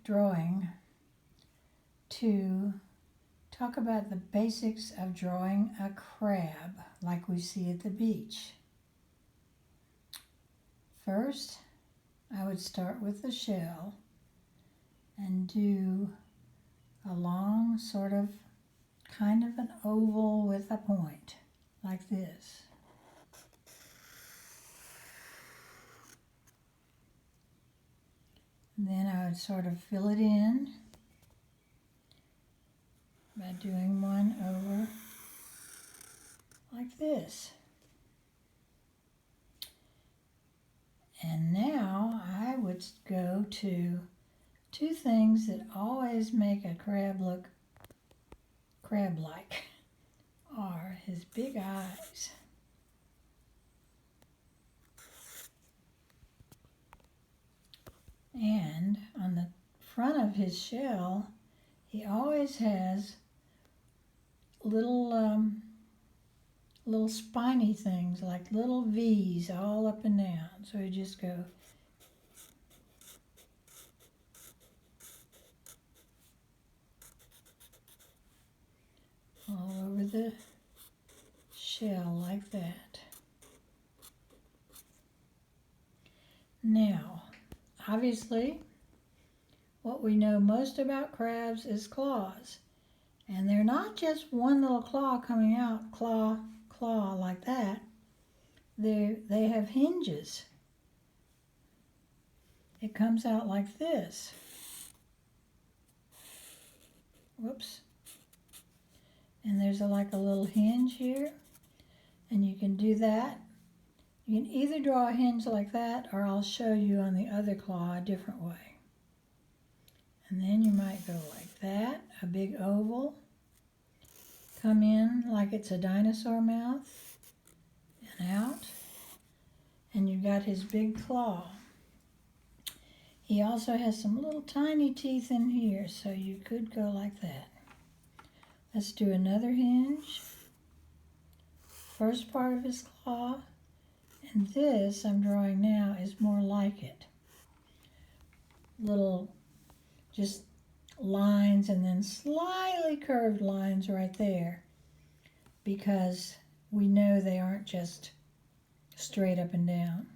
drawing to talk about the basics of drawing a crab like we see at the beach. First, I would start with the shell and do a long sort of kind of an oval with a point like this. And then I would sort of fill it in by doing one over like this. And now I would go to two things that always make a crab look crab-like are his big eyes. And on the front of his shell, he always has little little spiny things like little V's all up and down. So you just go all over the shell like that. Now, obviously, what we know most about crabs is claws. And they're not just one little claw coming out, claw like that. They have hinges. It comes out like this. Whoops. And there's like a little hinge here. And you can do that. You can either draw a hinge like that, or I'll show you on the other claw a different way. And then you might go like that, a big oval. Come in like it's a dinosaur mouth and out. And you've got his big claw. He also has some little tiny teeth in here, so you could go like that. Let's do another hinge. First part of his claw. And this I'm drawing now is more like it. Little just lines and then slightly curved lines right there, because we know they aren't just straight up and down.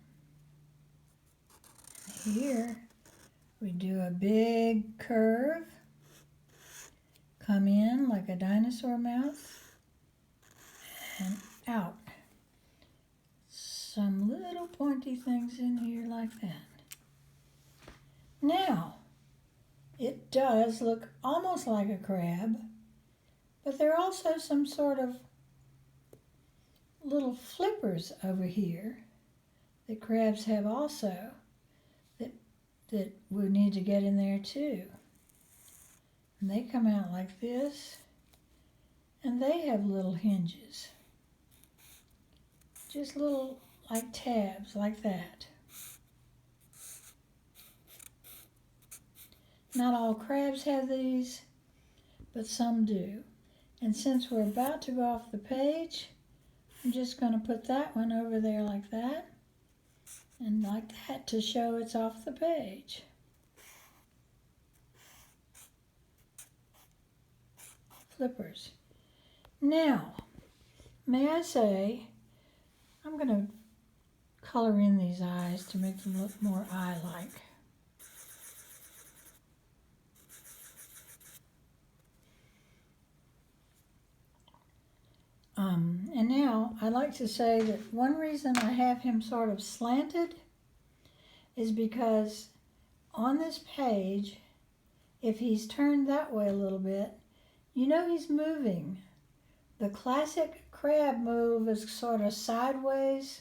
Here we do a big curve, come in like a dinosaur mouth, and out. Some little pointy things in here like that. Now, it does look almost like a crab, but there are also some sort of little flippers over here that crabs have also that we need to get in there too. And they come out like this, and they have little hinges. Just little like tabs like that. Not all crabs have these, but some do. And since we're about to go off the page, I'm just going to put that one over there like that, and like that to show it's off the page. Flippers. Now, may I say, I'm going to color in these eyes to make them look more eye-like. And now I'd like to say that one reason I have him sort of slanted is because on this page, if he's turned that way a little bit, you know he's moving. The classic crab move is sort of sideways,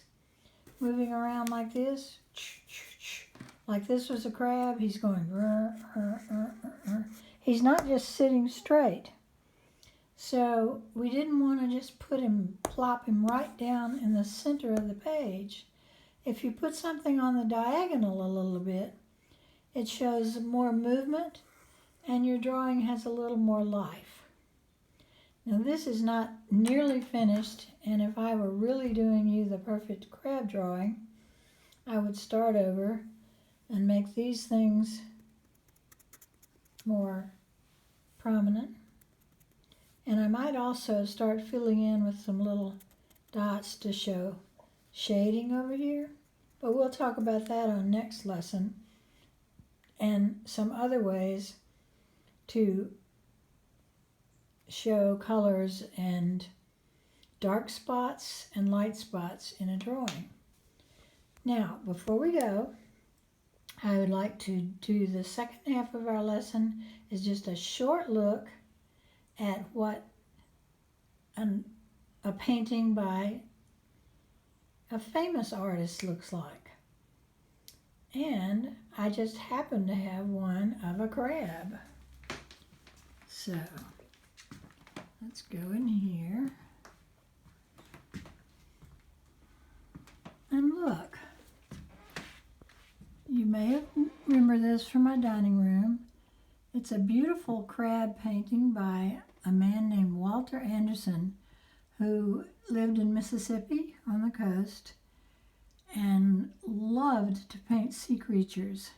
moving around like this. Like this was a crab, he's going. He's not just sitting straight. So we didn't want to just plop him right down in the center of the page. If you put something on the diagonal a little bit, it shows more movement and your drawing has a little more life. Now this is not nearly finished, and if I were really doing you the perfect crab drawing, I would start over and make these things more prominent. And I might also start filling in with some little dots to show shading over here. But we'll talk about that on next lesson, and some other ways to show colors and dark spots and light spots in a drawing. Now, before we go, I would like to do the second half of our lesson is just a short look at what a painting by a famous artist looks like. And I just happen to have one of a crab. So let's go in here and look. You may remember this from my dining room. It's a beautiful crab painting by a man named Walter Anderson, who lived in Mississippi on the coast and loved to paint sea creatures.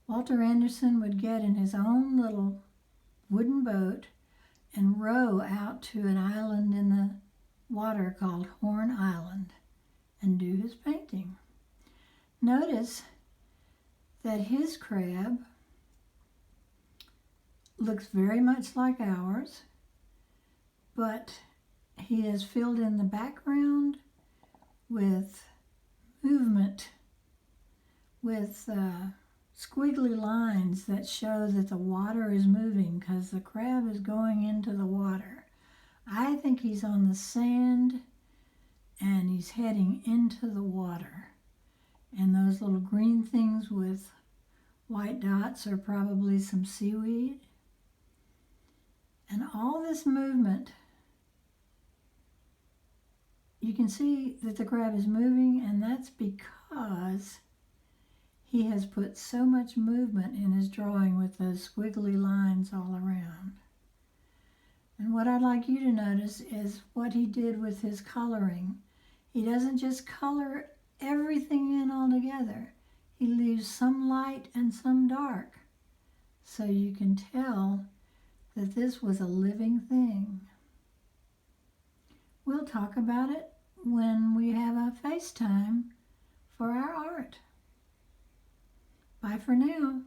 Walter Anderson would get in his own little wooden boat and row out to an island in the water called Horn Island and do his painting. Notice that his crab looks very much like ours, but he has filled in the background with movement, with squiggly lines that show that the water is moving because the crab is going into the water. I think he's on the sand and he's heading into the water. And those little green things with white dots are probably some seaweed. And all this movement, you can see that the crab is moving, and that's because he has put so much movement in his drawing with those squiggly lines all around. And what I'd like you to notice is what he did with his coloring. He doesn't just color everything in all together. He leaves some light and some dark, so you can tell that this was a living thing. We'll talk about it when we have a FaceTime for our art. Bye for now.